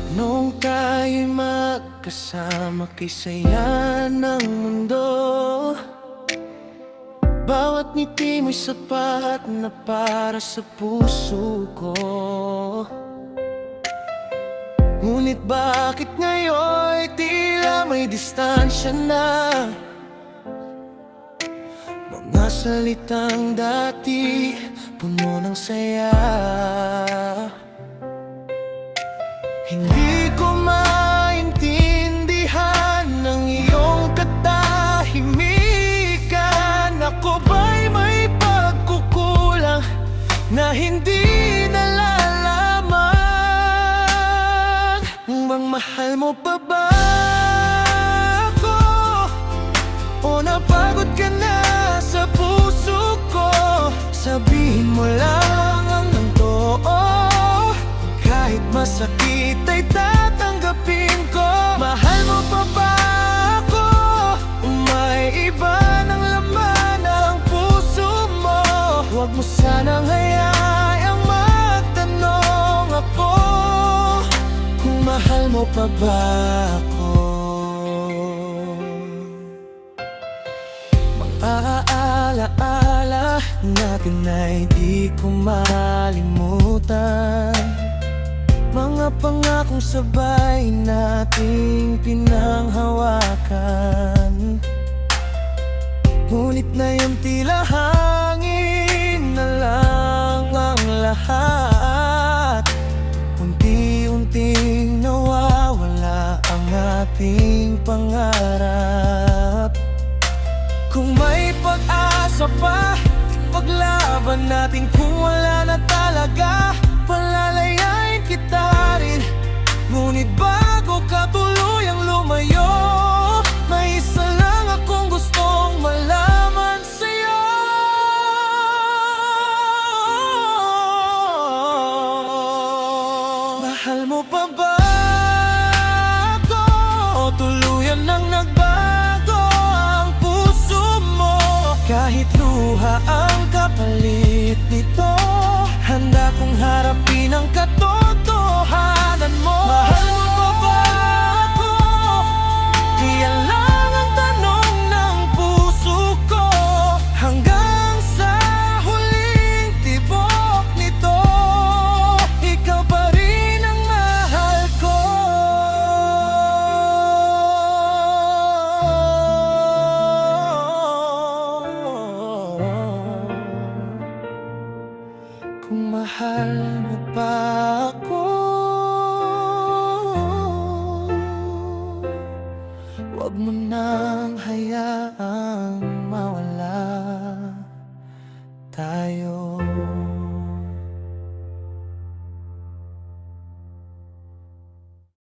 Nung tayo'y magkasama kay saya ng mundo, bawat ngiti mo'y sapat na para sa puso ko. Ngunit bakit ngayon'y tila may distansya na? Mga salitang dati puno ng saya, hindi ko maintindihan ang iyong katahimikan. Ako ba'y may pagkukulang na hindi nalalaman? Bang mahal mo pa ba ako? O napagod ka na sa puso ko? Sabihin mo lang ang totoo, kahit masakit ay tatanggapin ko. Mahal mo pa ba ako? May iba ng laman ang puso mo. Huwag mo sanang hayaang magtanong ako kung mahal mo pa ba ako. Mga alaala natin ay di ko malimutan, mga pangakong sabay nating pinanghawakan. Ngunit ngayon tila hangin na lang ang lahat. Unti-unting nawawala ang ating pangarap. Kung may pag-asa pa, paglaban natin. Kung wala na talaga, palalayain kita rin. Ngunit bago ka tuluyang lumayo, may isa lang akong gustong malaman sa'yo. Mahal mo pa ba ako? O tuluyan nang nagbago ang puso mo? Kahit luha ang kapalit nito, handa kong harapin ang katotohanan mo. Mahal mo pa ba ako? Iyan lang ang tanong ng puso ko. Hanggang sa huling tibok nito, ikaw pa rin ang mahal ko. Kung mahal mo pa ako, huwag mo nang hayaang mawala tayo.